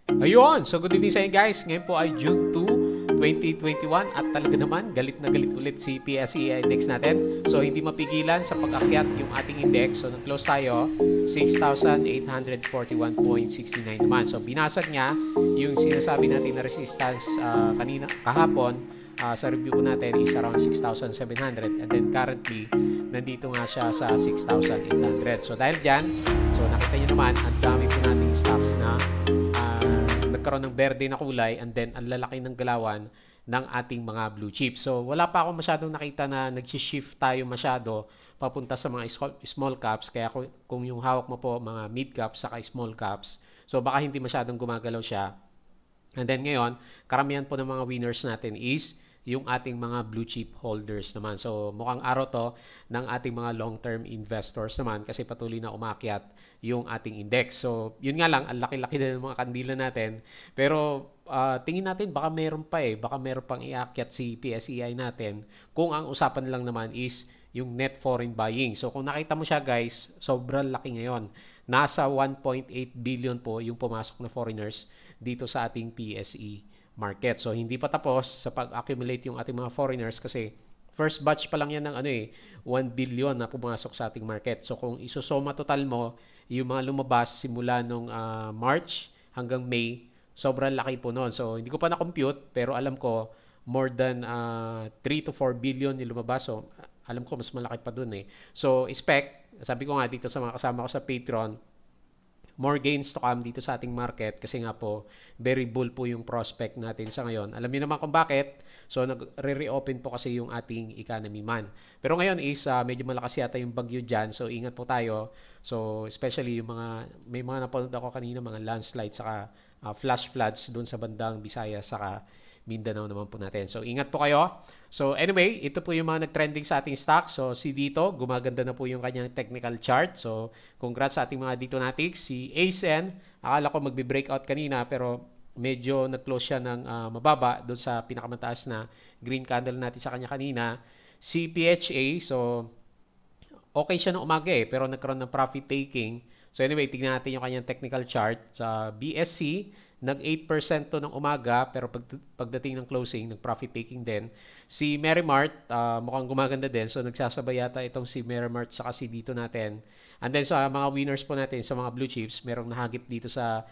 Ayun! So good evening sa inyo guys. Ngayon po ay June 2, 2021 at talaga naman galit na galit ulit si PSEI index natin. So hindi mapigilan sa pag-akyat yung ating index. So nag-close tayo 6,841.69 naman. So binasag niya yung sinasabi natin na resistance kahapon sa review po natin is around 6,700 and then currently nandito nga siya sa 6,800. So dahil dyan, so nakita nyo naman ang dami po nating stocks na nagkaroon ng berde na kulay and then ang lalaki ng galawan ng ating mga blue chips. So wala pa ako masyadong nakita na nag-shift tayo masyado papunta sa mga small caps. Kaya kung yung hawak mo po mga mid caps saka small caps, so baka hindi masyadong gumagalaw siya. And then ngayon, karamihan po ng mga winners natin is yung ating mga blue chip holders naman. So mukhang araw to ng ating mga long-term investors naman kasi patuloy na umakyat yung ating index. So yun nga lang, ang laki-laki na ng mga kandila natin. Pero tingin natin baka meron pa baka meron pang iakyat si PSEI natin kung ang usapan lang naman is yung net foreign buying. So kung nakita mo siya guys, sobrang laki ngayon. Nasa 1.8 billion po yung pumasok na foreigners dito sa ating PSE market. So hindi pa tapos sa pag-accumulate yung ating mga foreigners kasi first batch pa lang yan ng 1 billion na pumasok sa ating market. So kung isusoma total mo yung mga lumabas simula nung March hanggang May, sobrang laki po noon. So hindi ko pa na-compute pero alam ko more than 3 to 4 billion yung lumabas. So alam ko mas malaki pa dun So sabi ko nga dito sa mga kasama ko sa Patreon, more gains to come dito sa ating market kasi nga po very bull po yung prospect natin sa ngayon. Alam niyo naman kung bakit. So nag-reopen po kasi yung ating economy man. Pero ngayon is medyo malakas yata yung bagyo dyan. So ingat po tayo. So especially yung may mga napanood ako kanina mga landslides saka flash floods doon sa bandang Visayas saka Mindanao naman po natin. So ingat po kayo. So anyway, ito po yung mga nag-trending sa ating stock. So si Dito, gumaganda na po yung kanyang technical chart. So congrats sa ating mga Dito natics. Si ASN, akala ko magbe-breakout kanina pero medyo nag-close siya ng mababa doon sa pinakamataas na green candle natin sa kanya kanina. Si PHA, so okay siya ng umaga pero nagkaroon ng profit taking. So anyway, tignan natin yung kanyang technical chart. Sa BSC, nag 8% to ng umaga pero pagdating ng closing, nag-profit taking din. Si Merrimart, mukhang gumaganda din. So nagsasabay yata itong si Merrimart sa kasi dito natin. And then sa mga winners po natin, sa mga blue chips, merong nahagip dito sa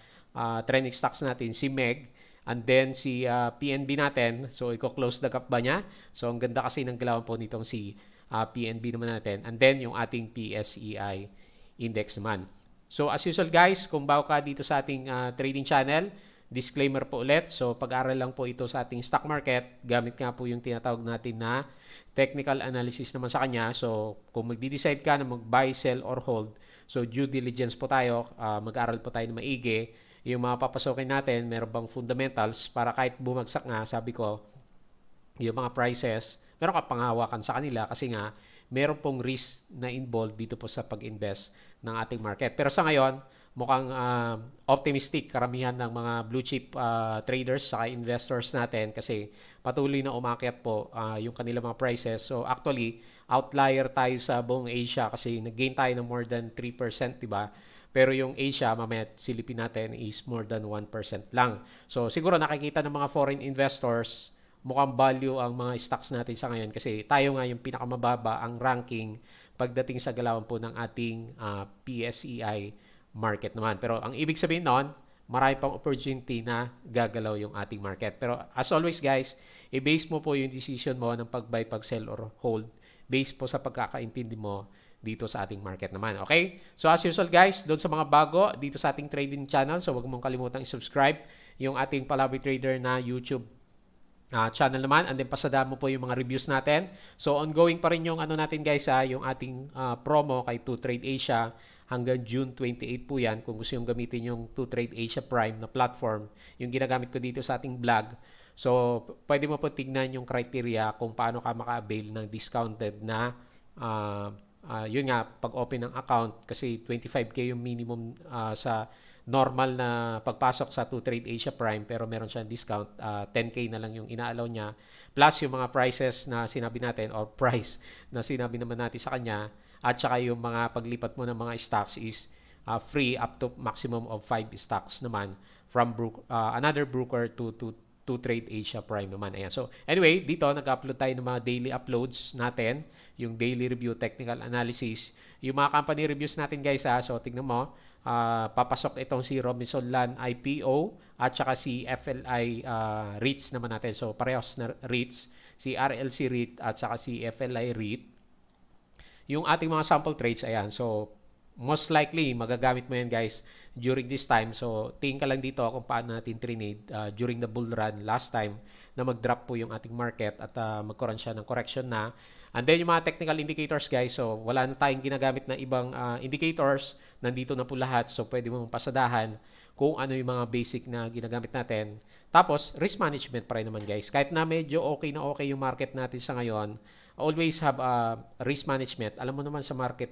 trending stocks natin, si Meg. And then si PNB natin. So i-close the gap ba niya? So ang ganda kasi ng galawan po nitong si PNB naman natin. And then yung ating PSEI index naman. So as usual guys, kung bago ka dito sa ating trading channel, disclaimer po ulit. So pag-aaral lang po ito sa ating stock market. Gamit nga po yung tinatawag natin na technical analysis naman sa kanya. So kung magdi-decide ka na mag-buy, sell, or hold, so due diligence po tayo. Mag-aaral po tayo na maigi. Yung mga papasokin natin, meron bang fundamentals para kahit bumagsak nga, sabi ko, yung mga prices, meron ka panghawakan sa kanila kasi nga meron pong risk na involved dito po sa pag-invest ng ating market. Pero sa ngayon, mukhang optimistic karamihan ng mga blue chip traders sa investors natin kasi patuloy na umakyat po yung kanilang mga prices. So actually, outlier tayo sa buong Asia kasi nag-gain tayo ng more than 3%, diba? Pero yung Asia, mamaya silipin natin is more than 1% lang. So siguro nakikita ng mga foreign investors, mukhang value ang mga stocks natin sa ngayon kasi tayo nga yung pinakamababa ang ranking pagdating sa galawan po ng ating PSEI market naman. Pero ang ibig sabihin noon, marami pang opportunity na gagalaw yung ating market. Pero as always guys, i-base mo po yung decision mo ng pag-buy, pag-sell, or hold based po sa pagkakaintindi mo dito sa ating market naman. Okay? So as usual guys, doon sa mga bago dito sa ating trading channel, so huwag mong kalimutang i-subscribe yung ating Palaboy Trader na YouTube channel naman, and then pasada mo po yung mga reviews natin. So ongoing pa rin yung natin guys yung ating promo kay 2Trade Asia hanggang June 28 po yan. Kung gusto yung gamitin yung 2Trade Asia Prime na platform, yung ginagamit ko dito sa ating vlog. So pwede mo po tignan yung criteria kung paano ka maka-avail ng discounted na yun nga, pag-open ng account kasi 25k yung minimum sa normal na pagpasok sa 2Trade Asia Prime pero meron siyang discount, 10k na lang yung ina-allow niya plus yung mga prices na sinabi natin or price na sinabi naman natin sa kanya at saka yung mga paglipat mo ng mga stocks is free up to maximum of 5 stocks naman from another broker to Trade Asia Prime naman. Ayan. So, anyway, dito nag-upload tayo ng mga daily uploads natin, yung daily review, technical analysis, yung mga company reviews natin guys So, tingnan mo, papasok itong si Robinson Land IPO at saka si FLI REITs naman natin. So, parehas na REITs, si RLC REIT at saka si FLI REIT. Yung ating mga sample trades, ayan. So, most likely, magagamit mo yan guys during this time. So, tingin ka lang dito kung paano natin trinade during the bull run last time na mag-drop po yung ating market at magkaroon siya ng correction na. And then, yung mga technical indicators guys, so wala na tayong ginagamit na ibang indicators. Nandito na po lahat. So, pwede mong pasadahan kung ano yung mga basic na ginagamit natin. Tapos, risk management pa rin naman guys. Kahit na medyo okay yung market natin sa ngayon, always have risk management. Alam mo naman sa market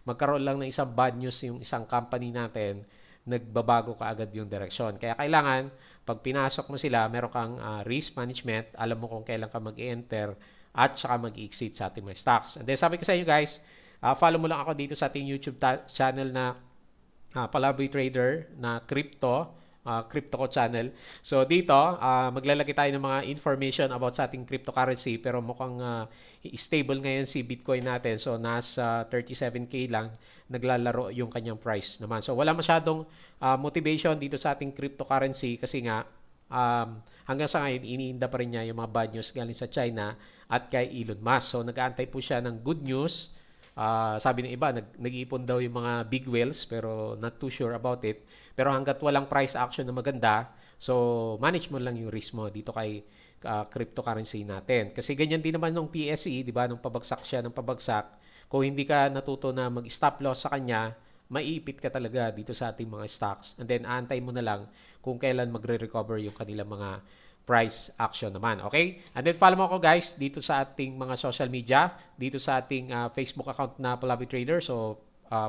magkaroon lang ng isang bad news yung isang company natin, nagbabago ka agad yung direksyon. Kaya kailangan, pag pinasok mo sila, meron kang risk management, alam mo kung kailan ka mag-enter at saka mag-exit sa ating mga stocks. And then sabi ko sa inyo guys, follow mo lang ako dito sa ating YouTube channel na Palaboy Trader na crypto ko channel. So dito, maglalagay tayo ng mga information about sa ating cryptocurrency pero mukhang stable ngayon si Bitcoin natin. So nasa 37K lang naglalaro yung kanyang price naman. So wala masyadong motivation dito sa ating cryptocurrency kasi nga hanggang sa ngayon iniinda pa rin niya yung mga bad news galing sa China at kay Elon Musk. So nag-aantay po siya ng good news. Sabi ng iba, nag-iipon daw yung mga big whales pero not too sure about it. Pero hanggat walang price action na maganda, so manage mo lang yung risk mo dito kay cryptocurrency natin. Kasi ganyan din naman nung PSE, di ba? Nung pabagsak siya ng pabagsak, kung hindi ka natuto na mag-stop loss sa kanya, maiipit ka talaga dito sa ating mga stocks. And then, aantay mo na lang kung kailan magre-recover yung kanilang mga price action naman. Okay? And then, follow mo ako guys dito sa ating mga social media, dito sa ating Facebook account na Palaboy Trader. So,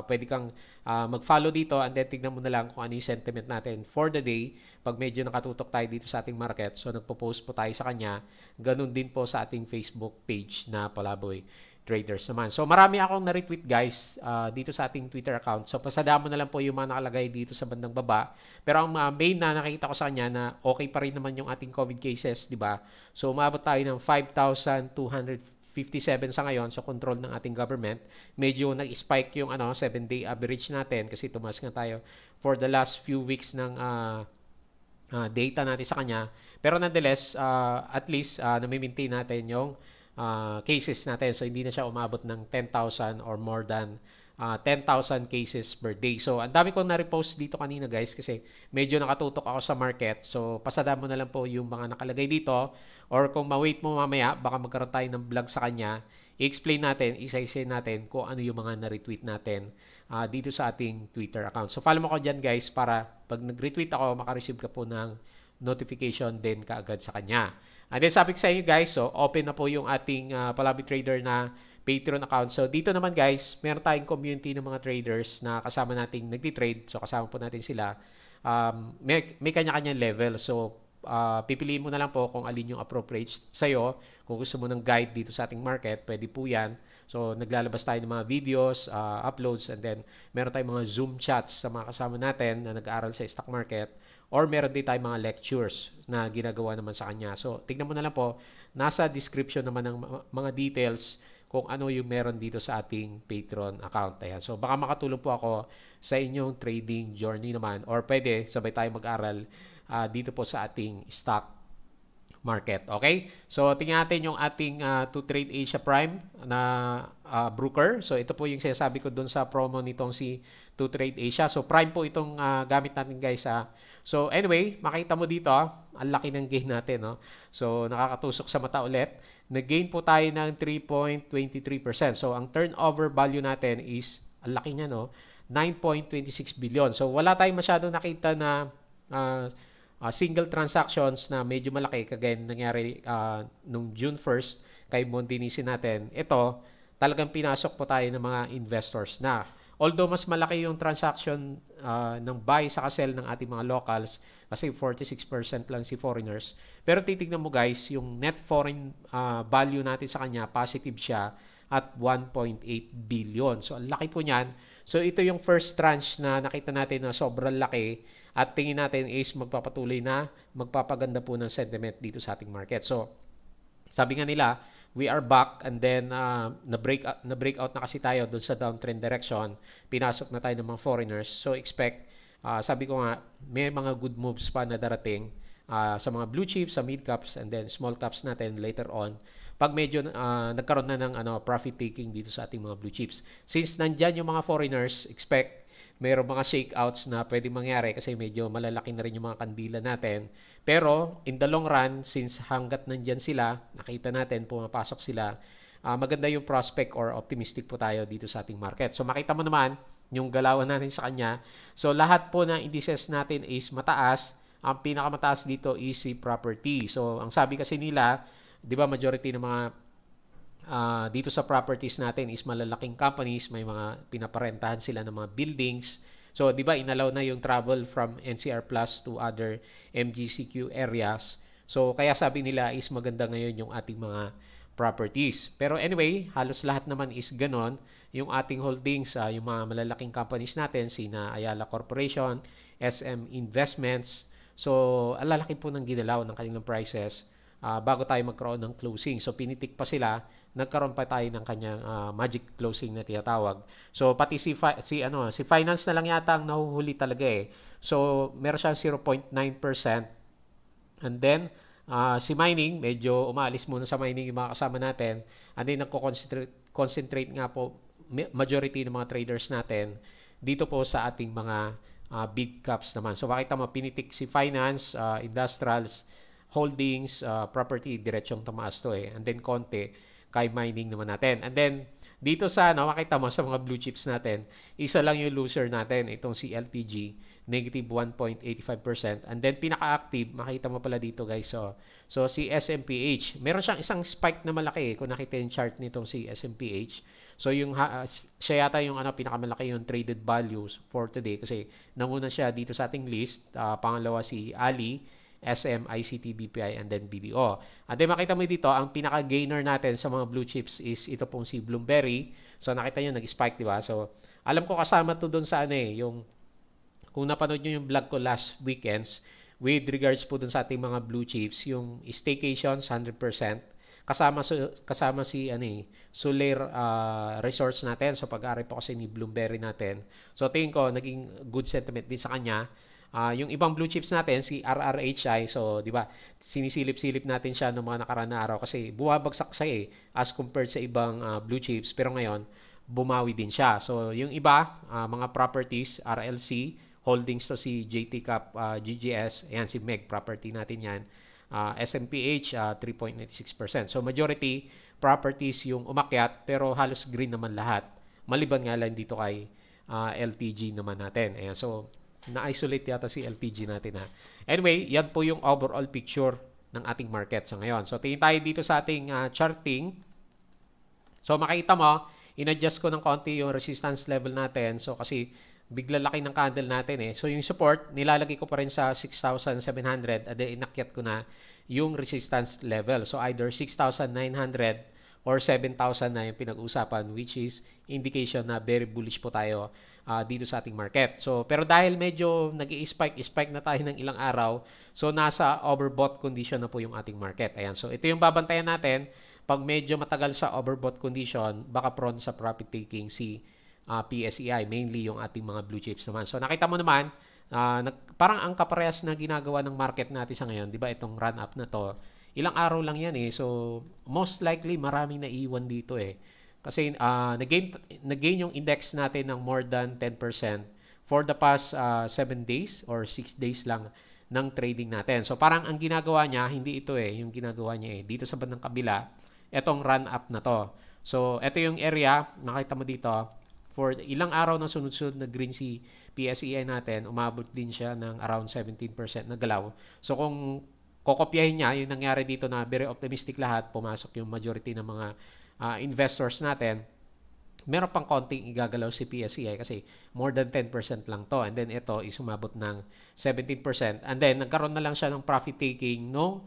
pwede kang mag-follow dito and then tignan mo na lang kung ano yung sentiment natin for the day. Pag medyo nakatutok tayo dito sa ating market, so nagpo-post po tayo sa kanya. Ganun din po sa ating Facebook page na Palaboy Traders naman. So marami akong na-retweet guys dito sa ating Twitter account. So pasada mo na lang po yung mga nakalagay dito sa bandang baba. Pero ang main na nakita ko sa kanya na okay pa rin naman yung ating COVID cases, di ba? So umabot tayo ng 5,257 sa ngayon, so control ng ating government. Medyo nag-spike yung 7-day average natin kasi tumaas nga tayo for the last few weeks ng data natin sa kanya. Pero nonetheless, at least na-maintain natin yung cases natin. So hindi na siya umabot ng 10,000 or more than 10,000 cases per day. So ang dami kong na-repost dito kanina guys kasi medyo nakatutok ako sa market. So pasada mo na lang po yung mga nakalagay dito or kung ma-wait mo mamaya baka magkaroon tayo ng vlog sa kanya. I-explain natin, isa-isa natin kung ano yung mga na-retweet natin dito sa ating Twitter account. So follow mo ko dyan guys para pag nag-retweet ako makareceive ka po ng notification din kaagad sa kanya. And then sabi ko sa inyo guys, so open na po yung ating Palaboy Trader na Patreon account. So dito naman guys, meron tayong community ng mga traders na kasama nating nagtitrade. So kasama po natin sila. May kanya-kanyang level. So pipiliin mo na lang po kung alin yung appropriate sa'yo. Kung gusto mo ng guide dito sa ating market, pwede po yan. So naglalabas tayo ng mga videos, uploads, and then meron tayong mga Zoom chats sa mga kasama natin na nag-aaral sa stock market. Or meron din tayong mga lectures na ginagawa naman sa kanya. So tignan mo na lang po, nasa description naman ng mga details kung ano yung meron dito sa ating Patreon account. Ayan. So baka makatulong po ako sa inyong trading journey naman or pwede sabay tayo mag-aral dito po sa ating stock market. Okay? So tingnan natin yung ating to Trade Asia Prime na broker. So ito po yung sinasabi ko dun sa promo nitong si to Trade Asia. So Prime po itong gamit natin guys. So anyway, makita mo dito, ang laki ng gain natin. No? So nakakatusok sa mata ulit. Nag-gain po tayo ng 3.23%. So ang turnover value natin is, ang laki niya, no? 9.26 billion. So wala tayong masyadong nakita na single transactions na medyo malaki kagaya nangyari nung June 1st kay Mondinisi natin. Ito, talagang pinasok po tayo ng mga investors na. Although mas malaki yung transaction ng buy sa sell ng ating mga locals kasi 46% lang si foreigners. Pero titignan mo guys, yung net foreign value natin sa kanya, positive siya at 1.8 billion. So, ang laki po niyan. So, ito yung first tranche na nakita natin na sobrang laki at tingin natin is magpapatuloy na magpapaganda po ng sentiment dito sa ating market. So, sabi nga nila, we are back and then na-break out na kasi tayo doon sa downtrend direction. Pinasok na tayo ng mga foreigners. So, expect, sabi ko nga, may mga good moves pa na darating sa mga blue chips, sa mid caps, and then small caps natin later on pag medyo nagkaroon na ng profit taking dito sa ating mga blue chips. Since nandyan yung mga foreigners, expect mayroong mga shakeouts na pwede mangyari kasi medyo malalaki na rin yung mga kandila natin. Pero in the long run, since hanggat nandyan sila, nakita natin pumapasok sila, maganda yung prospect or optimistic po tayo dito sa ating market. So makita mo naman yung galawan natin sa kanya. So lahat po ng indices natin is mataas. Ang pinakamataas dito is si property. So ang sabi kasi nila, di ba majority ng mga dito sa properties natin is malalaking companies, may mga pinaparentahan sila ng mga buildings. So, di ba, inalaw na yung travel from NCR Plus to other MGCQ areas. So, kaya sabi nila is maganda ngayon yung ating mga properties. Pero anyway, halos lahat naman is ganon. Yung ating holdings, yung mga malalaking companies natin, sina Ayala Corporation, SM Investments. So, alalaki po ng ginalaw ng kanilang prices bago tayo magkaroon ng closing. So, pinitik pa sila, nagkaroon pa tayo ng kanyang magic closing na tinatawag. So, pati si finance na lang yata ang nahuhuli talaga eh. So, meron siyang 0.9%. And then, si mining, medyo umaalis muna sa mining yung mga kasama natin. And then, nagko-concentrate nga po, majority ng mga traders natin, dito po sa ating mga big caps naman. So, makita mo, pinitik si finance, industrials, holdings, property, diretsong tumaas to eh. And then, konti kay mining naman natin. And then, dito sa, makita mo sa mga blue chips natin, isa lang yung loser natin, itong si LTG, negative 1.85%. And then, pinaka-active, makita mo pala dito guys. So si SMPH, meron siyang isang spike na malaki kung nakita yung chart nitong si SMPH. So, siya yata yung pinakamalaki yung traded values for today kasi nanguna siya dito sa ating list. Pangalawa si Ali, SM, ICT, BPI, and then BDO. And then makita mo dito, ang pinaka-gainer natin sa mga blue chips is ito pong si Bloomberry. So nakita nyo, nag-spike, di ba? So alam ko kasama to dun sa yung kung napanood nyo yung vlog ko last weekends with regards po dun sa ating mga blue chips, yung staycations, 100%. Kasama si Soler Resorts natin. So pag-aari po kasi ni Bloomberry natin. So tingin ko, naging good sentiment din sa kanya. Yung ibang blue chips natin, si RRHI, so di ba, sinisilip-silip natin siya noong mga nakaraan na araw kasi bumabagsak siya as compared sa ibang blue chips, pero ngayon bumawi din siya. So yung iba, mga properties, RLC, holdings to si JT Cap, GGS, ayan si MEG, property natin yan, SMPH, 3.96%. So majority properties yung umakyat, pero halos green naman lahat. Maliban nga lang dito kay LTG naman natin. Ayan, so na-isolate yata si LTG natin . Anyway, yan po yung overall picture ng ating market sa ngayon. So, tingin tayo dito sa ating charting. So, makita mo, in-adjust ko ng konti yung resistance level natin. So, kasi bigla laki ng candle natin . So, yung support, nilalagay ko pa rin sa 6,700 at inakyat ko na yung resistance level. So, either 6,900 or 7,000 na yung pinag-usapan, which is indication na very bullish po tayo dito sa ating market. So, pero dahil medyo nag-i-spike na tayo ng ilang araw, so nasa overbought condition na po yung ating market. Ayan. So, ito yung babantayan natin. Pag medyo matagal sa overbought condition, baka prone sa profit taking si PSEI, mainly yung ating mga blue chips naman. So, nakita mo naman, parang ang kaparehas na ginagawa ng market natin sa ngayon, di ba, itong run-up na to, ilang araw lang yan . So, most likely, maraming naiiwan dito . Kasi nag-gain yung index natin ng more than 10% for the past 7 days or 6 days lang ng trading natin. So parang ang ginagawa niya, hindi ito yung ginagawa niya dito sa bandang kabila, etong run up na to. So ito yung area, nakita mo dito, for ilang araw na sunod-sunod na green si PSEI natin, umabot din siya ng around 17% na galaw. So kung kokopyahin niya, yung nangyari dito na very optimistic lahat, pumasok yung majority ng mga investors natin, meron pang konting igagalaw si PSEI kasi more than 10% lang to. And then ito is umabot ng 17%. And then nagkaroon na lang siya ng profit taking nung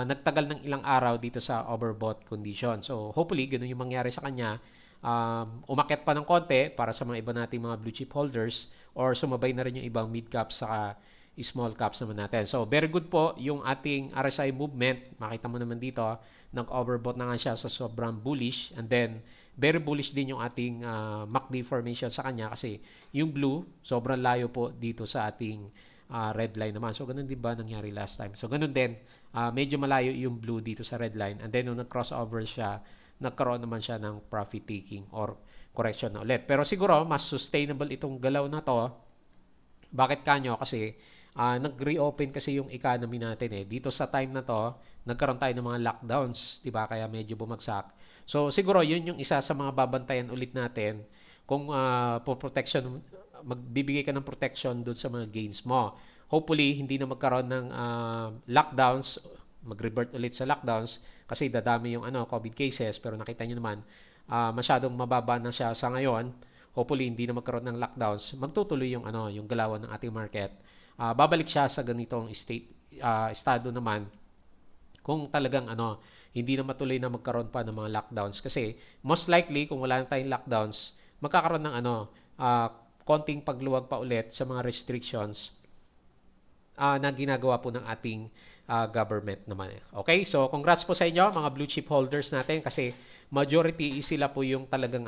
nagtagal ng ilang araw dito sa overbought condition. So hopefully ganun yung mangyari sa kanya. Umakyat pa ng konti para sa mga iba nating mga blue chip holders or sumabay na rin yung ibang mid caps sa small caps naman natin. So very good po yung ating RSI movement. Makita mo naman dito, nag-overbought na nga siya sa sobrang bullish, and then very bullish din yung ating MACD formation sa kanya kasi yung blue sobrang layo po dito sa ating red line naman. So ganun din ba nangyari last time? So ganun din, medyo malayo yung blue dito sa red line, and then nung nag-crossover siya, nagkaroon naman siya ng profit taking or correction na ulit. Pero siguro mas sustainable itong galaw na to. Bakit kanyo? Kasi nag-reopen kasi yung economy natin eh. Dito sa time na to, nagkaroon tayo ng mga lockdowns, 'di ba? Kaya medyo bumagsak. So siguro yun yung isa sa mga babantayan ulit natin kung protection, magbibigay ka ng protection doon sa mga gains mo. Hopefully hindi na magkaroon ng lockdowns, mag-revert ulit sa lockdowns kasi dadami yung COVID cases, pero nakita niyo naman masyadong mababa na siya sa ngayon. Hopefully hindi na magkaroon ng lockdowns, magtutuloy yung yung galawan ng ating market. Babalik siya sa ganitong estado naman kung talagang hindi na matuloy na magkaroon pa ng mga lockdowns, kasi most likely kung wala na tayong lockdowns, magkakaroon ng konting pagluwag pa ulit sa mga restrictions na ginagawa po ng ating government naman. Okay? So, congrats po sa inyo, mga blue chip holders natin, kasi majority sila po yung talagang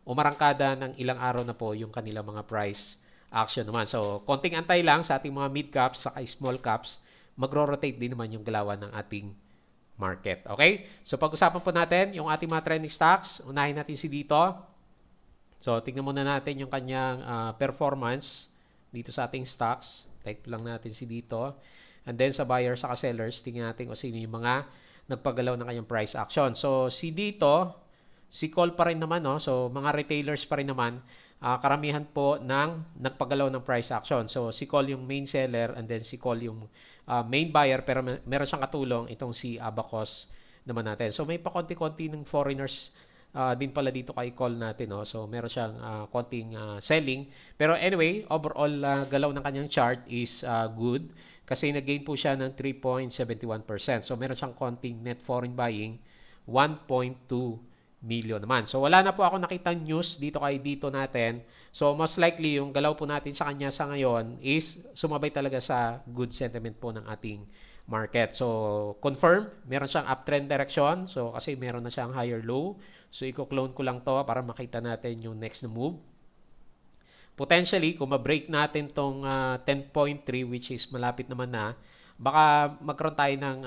umarangkada ng ilang araw na po yung kanilang mga price action naman. So, konting antay lang sa ating mga mid caps sa small caps, magro-rotate din naman yung galawan ng ating market. Okay? So, pag-usapan po natin yung ating mga trending stocks. Unahin natin si dito. So, tingnan muna natin yung kanyang performance dito sa ating stocks. Type lang natin si dito. And then sa buyers, sa sellers, tingnan natin kung sino yung mga nagpagalaw ng kanyang price action. So, si dito, si call pa rin naman, no? So, mga retailers pa rin naman, karamihan po ng nagpagalaw ng price action. So, si call yung main seller, and then si call yung main buyer, pero meron siyang katulong itong si Abacus naman natin. So, may pa konti-konti ng foreigners din pala dito kay call natin, no? So meron siyang konting selling, pero anyway, overall galaw ng kanyang chart is good kasi nag-gain po siya ng 3.71%. So meron siyang konting net foreign buying, 1.2 million naman. So wala na po ako nakitang news dito kay dito natin. So most likely yung galaw po natin sa kanya sa ngayon is sumabay talaga sa good sentiment po ng ating market. So, confirm, meron siyang uptrend direction. So, kasi meron na siyang higher low. So, i-clone ko lang to para makita natin yung next na move. Potentially, kung ma-break natin tong 10.3, which is malapit naman na, baka magkaroon tayo ng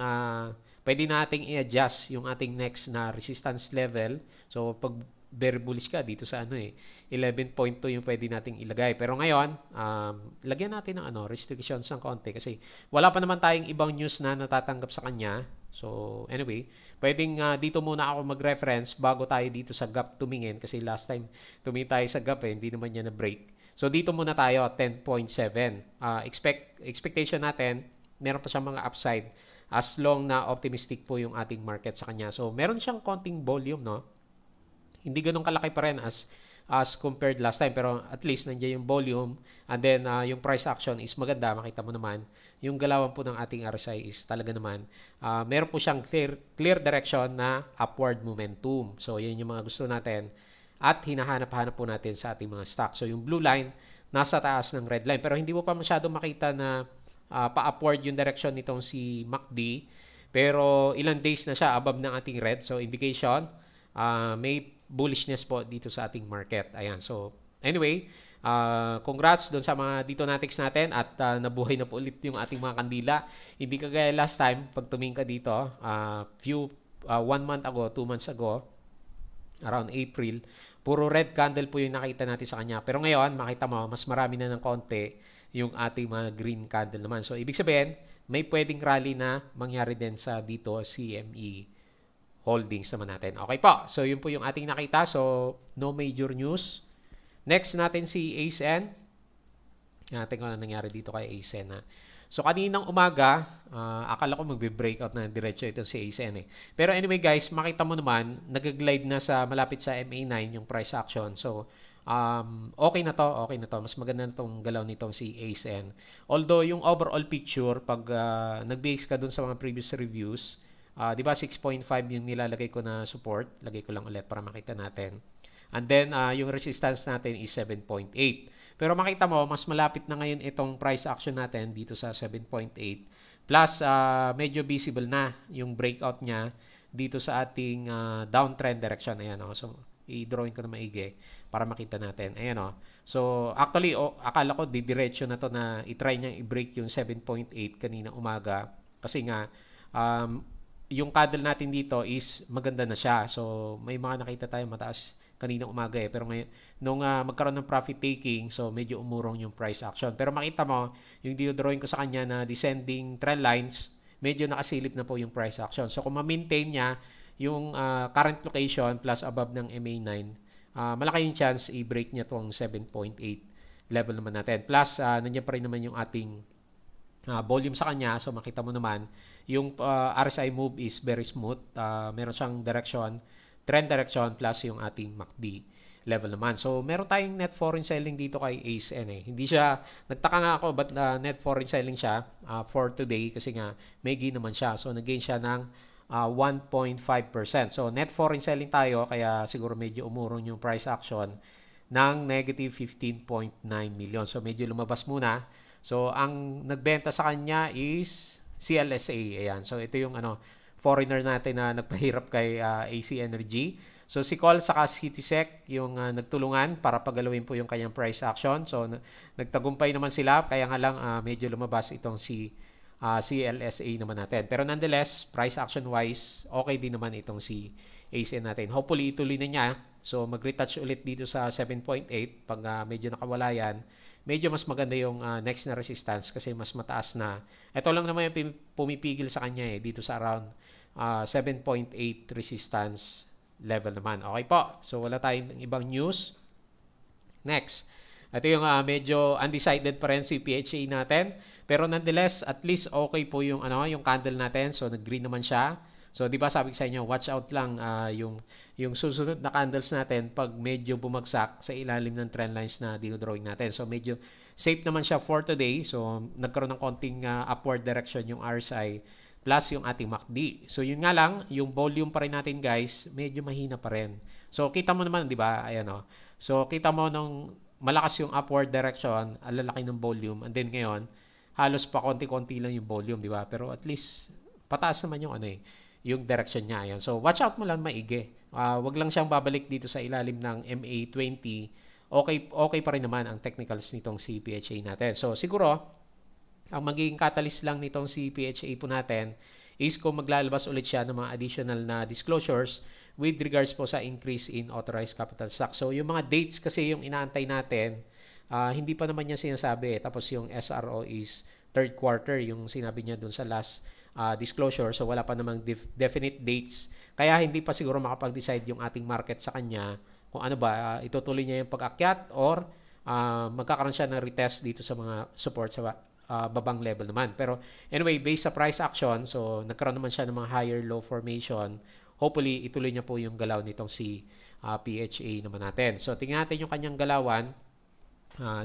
pwede nating i-adjust yung ating next na resistance level. So, pag very bullish ka dito sa 11.2 yung pwede nating ilagay. Pero ngayon, lagyan natin ng restrictions ng konti kasi wala pa naman tayong ibang news na natatanggap sa kanya. So, anyway, pwedeng dito muna ako mag-reference bago tayo dito sa gap tumingin kasi last time tumingin tayo sa gap hindi naman niya na-break. So, dito muna tayo, 10.7. Expectation natin, meron pa siyang mga upside as long na optimistic po yung ating market sa kanya. So, meron siyang konting volume, no? Hindi ganun kalaki pa rin as compared last time, pero at least nandiyan yung volume, and then yung price action is maganda. Makita mo naman yung galawan po ng ating RSI is talaga naman meron po siyang clear direction na upward momentum. So yun yung mga gusto natin at hinahanap-hanap po natin sa ating mga stock. So yung blue line nasa taas ng red line, pero hindi mo pa masyado makita na pa-upward yung direction nitong si MACD, pero ilang days na siya above ng ating red. So indication may bullishness po dito sa ating market. Ayan. So, anyway, congrats doon sa mga dito natics natin at nabuhay na po ulit yung ating mga kandila. Hindi kagaya last time, pag tumingin ka dito, 1 month ago, 2 months ago, around April, puro red candle po yung nakita natin sa kanya. Pero ngayon, makita mo, mas marami na ng konti yung ating mga green candle naman. So, ibig sabihin, may pwedeng rally na mangyari din sa dito CME holdings naman natin. Okay po. So, yun po yung ating nakita. So, no major news. Next natin si ASN. Natin kung ano nangyari dito kay ASN. So, kaninang umaga, akala ko magbe-breakout na diretso ito si ASN. Pero anyway guys, makita mo naman, nag-glide na sa malapit sa MA9 yung price action. So, Okay na to, okay na to. Mas maganda na tong galaw nitong si ASN. Although yung overall picture, pag nag-base ka dun sa mga previous reviews, di ba 6.5 yung nilalagay ko na support. Lagay ko lang ulit para makita natin. And then, yung resistance natin is 7.8. Pero makita mo, mas malapit na ngayon itong price action natin dito sa 7.8. Plus, medyo visible na yung breakout niya dito sa ating downtrend direction. Ayan, oh. So, i-drawing ko na maigi para makita natin. Ayan, oh. So, actually, akala ko didiretso na to na i-try niya i-break yung 7.8 kanina umaga. Kasi nga, yung candle natin dito is maganda na siya. So, may mga nakita tayo mataas kanina umaga eh. Pero ngayon, nung magkaroon ng profit taking, so medyo umurong yung price action. Pero makita mo, yung drawing ko sa kanya na descending trend lines, medyo nakasilip na po yung price action. So kung ma-maintain niya yung current location plus above ng MA9, malaki yung chance i-break niya tong 7.8 level naman natin. Plus, nandiyan pa rin naman yung ating volume sa kanya. So makita mo naman, yung RSI move is very smooth. Meron siyang direction, trend direction plus yung ating MACD level naman. So, meron tayong net foreign selling dito kay ASN eh. Hindi siya, nagtaka nga ako ba't net foreign selling siya for today kasi nga may gain naman siya. So, nag-gain siya ng 1.5%. So, net foreign selling tayo kaya siguro medyo umurong yung price action ng negative 15.9 million. So, medyo lumabas muna. So, ang nagbenta sa kanya is CLSA. Ayan. So, ito yung foreigner natin na nagpahirap kay AC Energy. So si Col saka Citisec yung nagtulungan para pagalawin po yung kanyang price action. So nagtagumpay naman sila kaya nga lang medyo lumabas itong si CLSA naman natin. Pero nonetheless, price action wise, okay din naman itong si ACN natin. Hopefully ituloy na niya. So mag-retouch ulit dito sa 7.8 pag medyo nakawala yan. Medyo mas maganda yung next na resistance kasi mas mataas na. Ito lang naman yung pumipigil sa kanya dito sa around 7.8 resistance level naman. Okay po. So wala tayong ibang news. Next. Ito yung medyo undecided pa rin si PHA natin. Pero nonetheless, at least okay po yung yung candle natin. So nag-green naman siya. So, di ba sabi ko sa inyo, watch out lang yung susunod na candles natin pag medyo bumagsak sa ilalim ng trend lines na dinodrawing natin. So, medyo safe naman siya for today. So, nagkaroon ng konting upward direction yung RSI plus yung ating MACD. So, yun nga lang, yung volume pa rin natin guys, medyo mahina pa rin. So, kita mo naman, di ba? Ayan o. So, kita mo nung malakas yung upward direction, ang lalaki ng volume. And then ngayon, halos pa konti-konti lang yung volume, di ba? Pero at least, pataas naman yung yung direction niya. Ayan. So, watch out mo lang maigi. Wag lang siyang babalik dito sa ilalim ng MA20. Okay pa rin naman ang technicals nitong si PHA natin. So, siguro, ang magiging catalyst lang nitong si PHA po natin is kung maglalabas ulit siya ng mga additional na disclosures with regards po sa increase in authorized capital stock. So, yung mga dates kasi yung inaantay natin, hindi pa naman niya sinasabi. Tapos yung SRO is third quarter, yung sinabi niya dun sa last disclosure. So, wala pa namang definite dates. Kaya hindi pa siguro makapag-decide yung ating market sa kanya kung ano ba, itutuloy niya yung pag-akyat or magkakaroon siya ng retest dito sa mga support sa babang level naman. Pero anyway, based sa price action, so nagkaroon naman siya ng mga higher low formation. Hopefully, ituloy niya po yung galaw nitong si PHA naman natin. So, tingnan natin yung kanyang galawan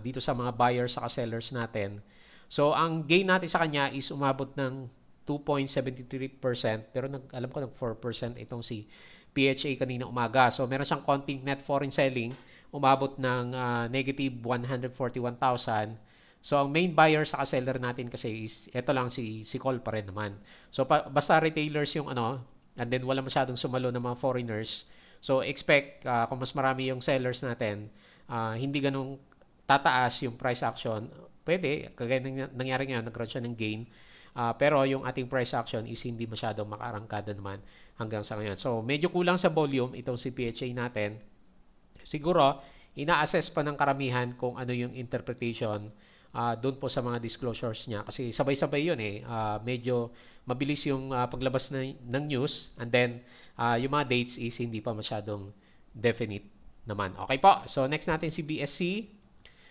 dito sa mga buyers sa sellers natin. So, ang gain natin sa kanya is umabot ng 2.73%, pero alam ko nag 4% itong si PHA kanina umaga. So meron siyang konting net foreign selling, umabot ng negative 141,000. So ang main buyer sa seller natin kasi is ito lang si Col pa rin naman. So basta retailers yung and then wala masyadong sumalo ng mga foreigners. So expect kung mas marami yung sellers natin, hindi ganung tataas yung price action. Pwede, kagaya nangyari ngayon, nagkaroon siya ng gain. Pero yung ating price action is hindi masyadong makaarangkada naman hanggang sa ngayon. So, medyo kulang sa volume itong si PHA natin. Siguro, ina-assess pa ng karamihan kung ano yung interpretation doon po sa mga disclosures niya. Kasi sabay-sabay yun medyo mabilis yung paglabas ng news and then yung mga dates is hindi pa masyadong definite naman. Okay po. So, next natin si BSC.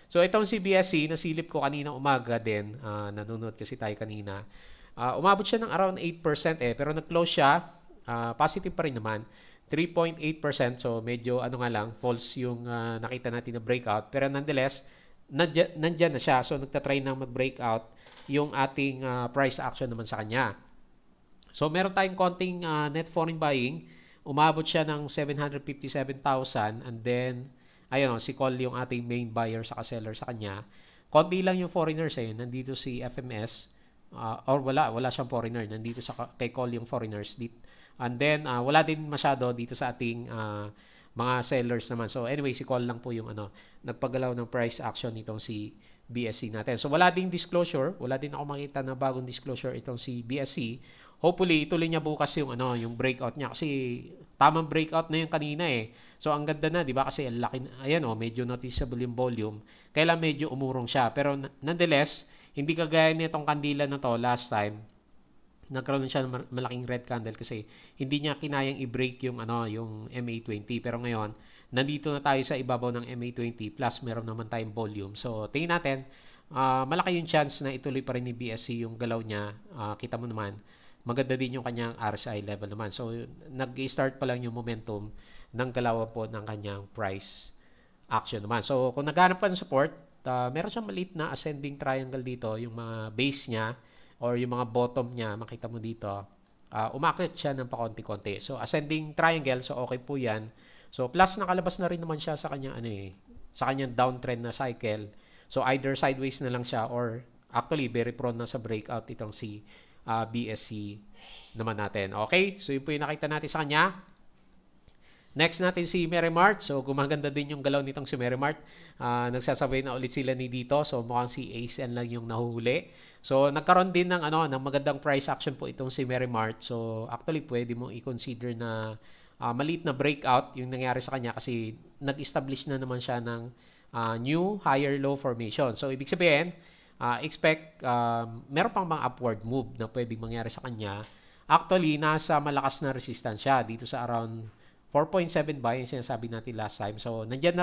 So, itong si BSC, nasilip ko kanina umaga din. Nanonood kasi tayo kanina. Umabot siya ng around 8% pero nag-close siya. Positive pa rin naman. 3.8%. So medyo ano nga lang, false yung nakita natin na breakout. Pero nonetheless, nandyan na siya. So nagtatry na mag-breakout yung ating price action naman sa kanya. So meron tayong konting net foreign buying. Umabot siya ng 757,000 and then ayun, si Call yung ating main buyer sa seller sa kanya. Konti lang yung foreigners nandito si FMS or wala siyang foreigner, nandito sa kay Call yung foreigners dito. And then wala din masyado dito sa ating mga sellers naman. So anyway, si Call lang po yung nagpagalaw ng price action nitong si BSC natin. So wala ding disclosure, wala din ako makita na bagong disclosure itong si BSC. Hopefully ituloy niya bukas yung yung breakout niya kasi tamang breakout na yung kanina So ang ganda na, 'di ba? Kasi laki ayan medyo noticeable yung volume. Kailan medyo umurong siya. Pero nonetheless, hindi kagaya nitong kandila na to last time. Nagkaroon siya ng malaking red candle kasi hindi niya kinayang i-break yung yung MA20. Pero ngayon, nandito na tayo sa ibabaw ng MA20 plus meron naman tayong volume. So tingnan natin, malaki yung chance na ituloy pa rin ni BSC yung galaw niya. Kita mo naman, maganda din yung kanyang RSI level naman. So, nag-start pa lang yung momentum ng galaw po ng kanyang price action naman. So, kung naghanap pa ng support, meron siyang maliit na ascending triangle dito, yung mga base niya or yung mga bottom niya, makita mo dito, umakyat siya ng pakonti-konti. So, ascending triangle, so okay po yan. So, plus nakalabas na rin naman siya sa kanyang sa kanyang downtrend na cycle. So, either sideways na lang siya or actually very prone na sa breakout itong si BSC naman natin. Okay? So, yun po yung nakita natin sa kanya. Next natin si Merrimart. So, gumaganda din yung galaw nitong si Merrimart. Nagsasabay na ulit sila ni dito. So, mukhang si ASN lang yung nahuhuli. So, nagkaroon din ng magandang price action po itong si Merrimart. So, actually, pwede mo i-consider na maliit na breakout yung nangyari sa kanya kasi nag-establish na naman siya ng new higher low formation. So, ibig sabihin, expect meron pang mga upward move na pwedeng mangyari sa kanya. Actually, nasa malakas na resistance siya dito sa around 4.7 ba yung sinasabi natin last time. So, nandyan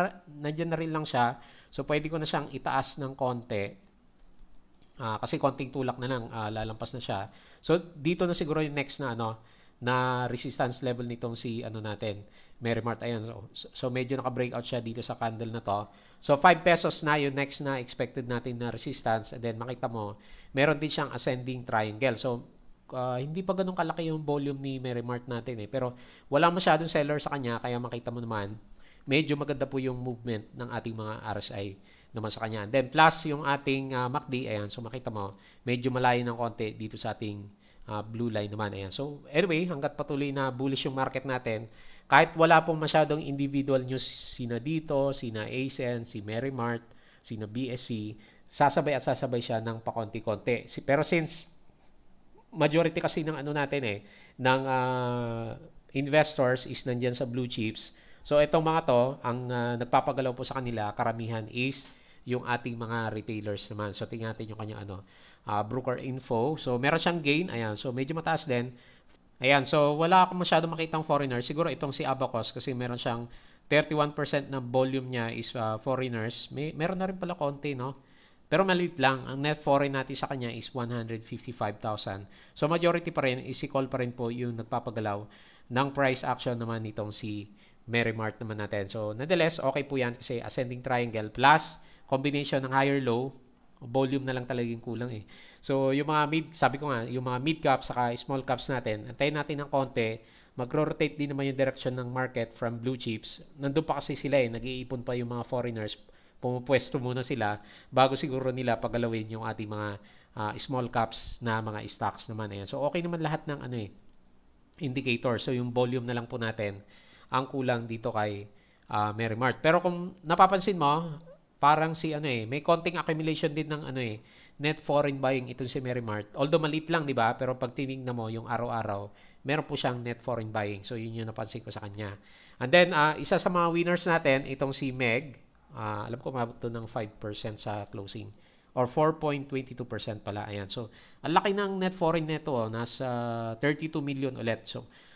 na rin lang siya. So, pwede ko na siyang itaas ng konti. Kasi konting tulak na lang, lalampas na siya. So, dito na siguro yung next na na resistance level nitong si natin, Merrimart. Ayan. So medyo naka-breakout siya dito sa candle na to. So 5 pesos na yung next na expected natin na resistance. And then makita mo, meron din siyang ascending triangle. So hindi pa ganun kalaki yung volume ni Merrimart natin pero wala masyadong seller sa kanya kaya makita mo naman medyo maganda po yung movement ng ating mga RSI naman sa kanya. And then plus yung ating MACD, ayan, so makita mo medyo malayo ng konti dito sa ating blue line naman. Ayan. So, anyway, hanggat patuloy na bullish yung market natin, kahit wala pong masyadong individual news, sina dito, sina ASN, si Merrimart, sina BSC, sasabay siya ng pakonti-konti. Pero since majority kasi ng natin ng investors is nandyan sa blue chips, so itong mga to, ang nagpapagalaw po sa kanila, karamihan is yung ating mga retailers naman. So, tingnan natin yung kanyang broker info. So, meron siyang gain. Ayan. So, medyo mataas din. Ayan. So, wala akong masyado makitang foreigner. Siguro itong si Abacus kasi meron siyang 31% ng volume niya is foreigners. Meron na rin pala konti, no? Pero maliit lang. Ang net foreign natin sa kanya is 155,000. So, majority pa rin, is equal pa rin po yung nagpapagalaw ng price action naman nitong si Merrimart naman natin. So, nonetheless, okay po yan kasi ascending triangle plus combination ng higher low, volume na lang talaga yung kulang So, yung mga sabi ko nga, yung mga mid caps saka small caps natin, antayin natin ng konti, magro-rotate din naman yung direction ng market from blue chips. Nandun pa kasi sila nag-iipon pa yung mga foreigners, pumupwesto muna sila bago siguro nila pagalawin yung ating mga small caps na mga stocks naman. Ayan. So, okay naman lahat ng indicator. So, yung volume na lang po natin ang kulang dito kay Merrimart. Pero kung napapansin mo, parang si may konting accumulation din ng net foreign buying itong si Merrimart. Although maliit lang, 'di ba? Pero pag tinignan mo yung araw-araw, meron po siyang net foreign buying. So yun yung napansin ko sa kanya. And then isa sa mga winners natin itong si Meg. Alam ko mabot ng 5% sa closing or 4.22% pala. Ayan. So ang laki ng net foreign neto, nasa 32 million ulit.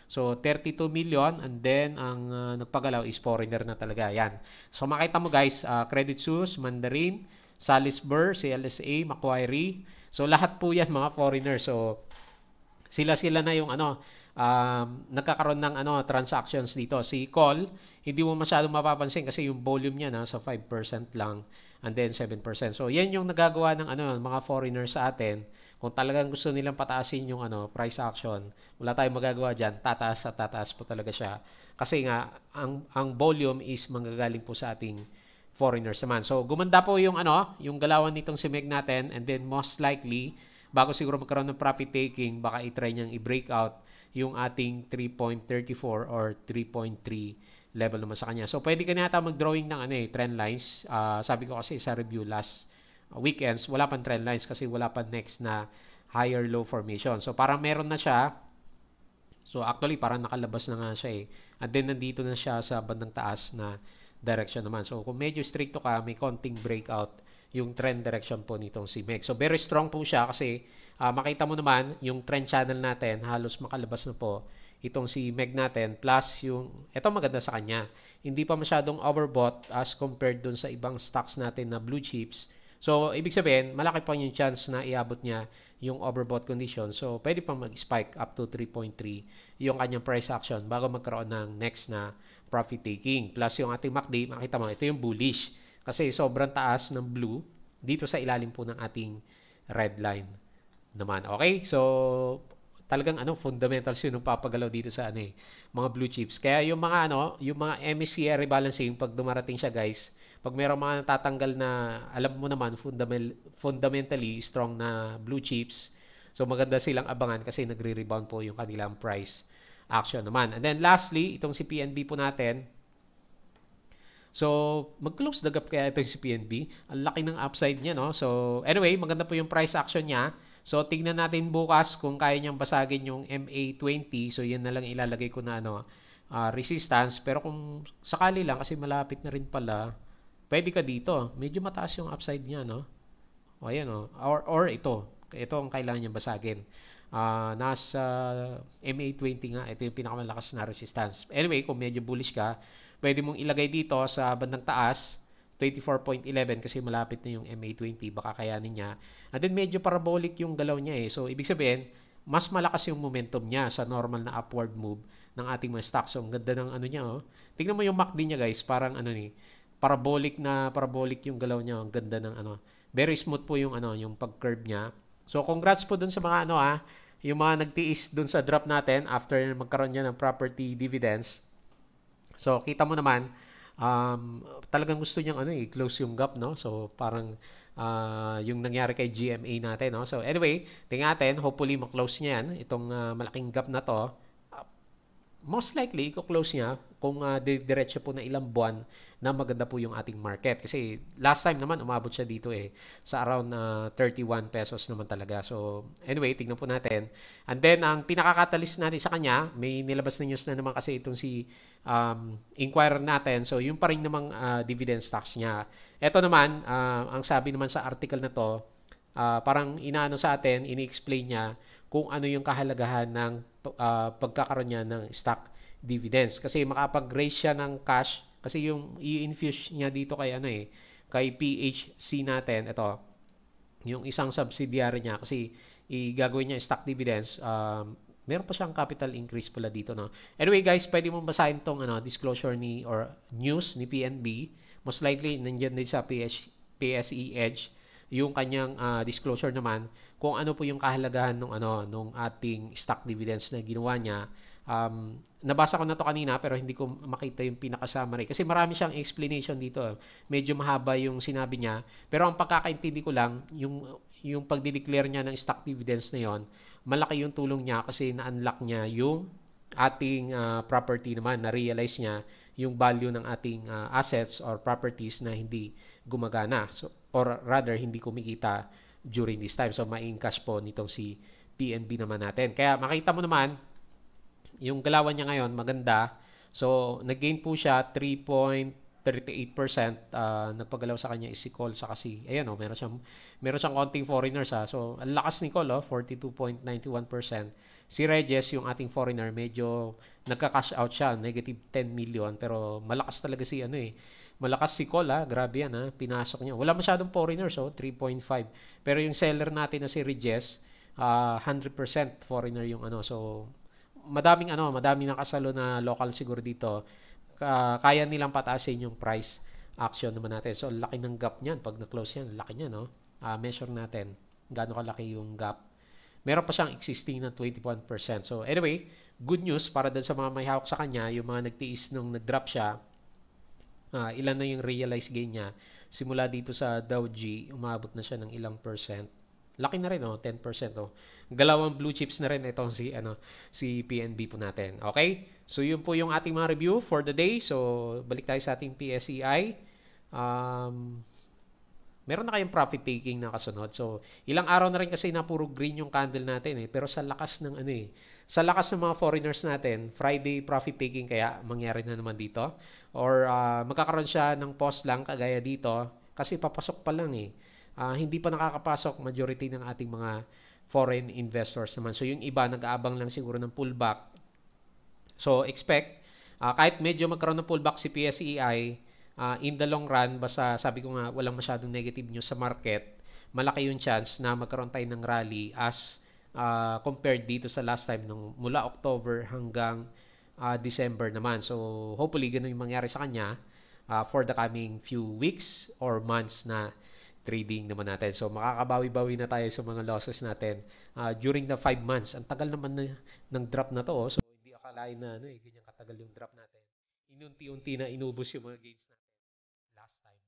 So 32 million and then ang nagpagalaw is foreigner na talaga. Yan. So makita mo guys, Credit Suisse, Mandarin, Salisbury, CLSA, Macquarie. So lahat po yan mga foreigner. So sila na yung nagkakaroon ng transactions dito. Si call, hindi mo masyadong mapapansin kasi yung volume niya nasa 5% lang and then 7%. So yan yung nagagawa ng mga foreigners sa atin. Kung talagang gusto nilang pataasin yung price action, wala tayong magagawa diyan. Tataas at tataas po talaga siya. Kasi nga ang volume is manggagaling po sa ating foreigners naman. So gumanda po yung yung galawan nitong si Meg natin, and then most likely bago siguro magkaroon ng profit taking, baka i-try niyang i-break out yung ating 3.34 or 3.3 level naman sa kanya. So pwede ka na yata mag-drawing ng trend lines. Sabi ko kasi sa review last weekends, wala pang trend lines kasi wala pang next na higher low formation. So parang meron na siya. So actually parang nakalabas na nga siya eh. At then nandito na siya sa bandang taas na direction naman. So kung medyo stricto ka, may konting breakout yung trend direction po nitong si Meg. So very strong po siya kasi makita mo naman yung trend channel natin, halos makalabas na po itong si Meg natin, plus yung, eto maganda sa kanya, hindi pa masyadong overbought as compared dun sa ibang stocks natin na blue chips. So ibig sabihin, malaki pa yung chance na iabot niya yung overbought condition. So pwede pang mag-spike up to 3.3 yung kanyang price action bago magkaroon ng next na profit taking. Plus yung ating MACD, makita mo, ito yung bullish. Kasi sobrang taas ng blue dito sa ilalim po ng ating red line naman. Okay? So, talagang fundamentals yun yung papagalaw dito sa mga blue chips. Kaya yung mga yung mga MSCI rebalancing, pag dumarating siya guys, pag mayroong mga natatanggal na alam mo naman fundamentally strong na blue chips, so maganda silang abangan kasi nagre-rebound po yung kanilang price action naman. And then lastly, itong si PNB po natin. So, mag-close the gap kaya ito si PNB. Ang laki ng upside niya, no? So, anyway, maganda po yung price action niya. So, tingnan natin bukas kung kaya niyang basagin yung MA20. So, yan na lang ilalagay ko na resistance. Pero kung sakali lang, kasi malapit na rin pala, pwede ka dito. Medyo mataas yung upside niya, no? O, ayan, no? Or ito. Ito ang kailangan niyang basagin. Nasa MA20 nga, ito yung pinakamalakas na resistance. Anyway, kung medyo bullish ka, pwede mong ilagay dito sa bandang taas, 24.11 kasi malapit na yung MA20, baka kayanin niya. And then medyo parabolic yung galaw niya eh. So, ibig sabihin, mas malakas yung momentum niya sa normal na upward move ng ating mga stocks. So, ang ganda ng niya, oh. Tingnan mo yung MACD niya guys, parang parabolic yung galaw niya. Ang ganda ng very smooth po yung yung pag-curve niya. So, congrats po dun sa mga yung mga nagtiis dun sa drop natin after magkaroon niya ng property dividends. So, kita mo naman, talagang gusto niyang i-close yung gap, no? So, parang yung nangyari kay GMA natin, no? So, anyway, tingnan natin, hopefully ma-close niya yan, itong malaking gap na to. Most likely, i-close niya kung diretso po na ilang buwan na maganda po yung ating market. Kasi last time naman, umabot siya dito sa around 31 pesos naman talaga. So, anyway, tignan po natin. And then, ang pinaka-catalyst natin sa kanya, may nilabas na news na naman kasi itong si Inquirer natin. So, yung pa rin namang dividend stocks niya. Ito naman, ang sabi naman sa article na to, parang inaano sa atin, ini-explain niya kung ano yung kahalagahan ng pagkakaroon niya ng stock dividends. Kasi makapag-raise siya ng cash, kasi yung i-infuse niya dito kay kay PHC natin, ito, yung isang subsidiary niya, kasi gagawin niya stock dividends, meron pa siyang capital increase pala dito, no? Anyway guys, pwede mong basahin tong disclosure or news ni PNB. Most likely nandiyan din sa PSE Edge yung kanyang disclosure naman kung ano po yung kahalagahan nung ating stock dividends na ginawa niya. Nabasa ko na to kanina pero hindi ko makita yung pinaka-summary kasi marami siyang explanation dito. Medyo mahaba yung sinabi niya, pero ang pagkakaintindi ko lang yung pagdi-declare niya ng stock dividends na yon, malaki yung tulong niya kasi na-unlock niya yung ating property naman, na-realize niya yung value ng ating assets or properties na hindi gumagana. So, or rather, hindi kumikita during this time. So, ma-encash po nitong si PNB naman natin. Kaya makita mo naman, yung galawan niya ngayon, maganda. So, nag-gain po siya 3.38%. Nagpagalaw sa kanya is si Cole sa kasi, ayan meron siyang konting foreigners So, ang lakas ni Cole 42.91%. Si Regis, yung ating foreigner, medyo nagka-cash out siya, negative 10 million. Pero malakas talaga si malakas si Cole grabe yan pinasok niya. Wala masyadong foreigners 3.5. Pero yung seller natin na si Regis, 100% foreigner yung ano. So, madaming nakasalo na local siguro dito. Kaya nilang pataasin yung price action naman natin. So, laki ng gap niyan. Pag na-close yan, laki niya, no? Measure natin gaano kalaki yung gap. Meron pa siyang existing na 21%. So, anyway, good news para dun sa mga may hawak sa kanya, yung mga nagtiis nung nag-drop siya, ilan na yung realized gain niya. Simula dito sa Dow G, umabot na siya ng ilang percent. Laki na rin, 10%. Galawang blue chips na rin itong si PNB po natin. Okay? So, yun po yung ating mga review for the day. So, balik tayo sa ating PSEI. Meron na kayong profit taking na kasunod. So, ilang araw na rin kasi na puro green yung candle natin pero sa lakas ng sa lakas ng mga foreigners natin, Friday profit taking kaya mangyari na naman dito. Or magkakaroon siya ng pause lang kagaya dito kasi papasok pa lang hindi pa nakakapasok majority ng ating mga foreign investors naman. So, yung iba nag-aabang lang siguro ng pullback. So, expect kahit medyo magkaroon ng pullback si PSEI, in the long run, basta sabi ko nga walang masyadong negative news sa market, malaki yung chance na magkaroon tayo ng rally as compared dito sa last time mula October hanggang December naman. So hopefully ganun yung mangyari sa kanya for the coming few weeks or months na trading naman natin. So makakabawi-bawi na tayo sa mga losses natin during the 5 months. Ang tagal naman ng drop na to. So hindi akalain na ganyan katagal yung drop natin. Inunti-unti na inubos yung mga gains natin last time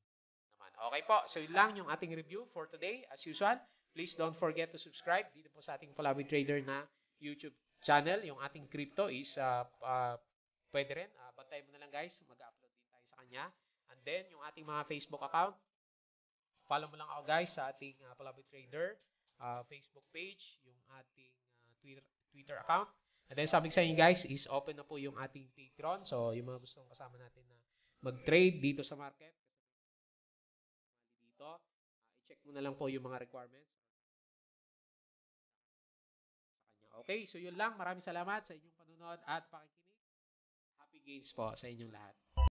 naman. Okay po, so yun lang yung ating review for today. As usual, please don't forget to subscribe dito po sa ating Palawi Trader na YouTube channel. Yung ating crypto is pwede rin. Bantayan mo na lang guys, mag-upload din tayo sa kanya. And then, yung ating mga Facebook account, follow mo lang ako guys sa ating Palawi Trader Facebook page, yung ating Twitter account. And then sabi ko sa inyo guys, is open na po yung ating Patreon. So, yung mga gustong kasama natin na mag-trade dito sa market, dito, i-check mo na lang po yung mga requirements sa kanya. Okay, so yun lang. Maraming salamat sa inyong panunod at pakikinig. Happy gains po sa inyong lahat.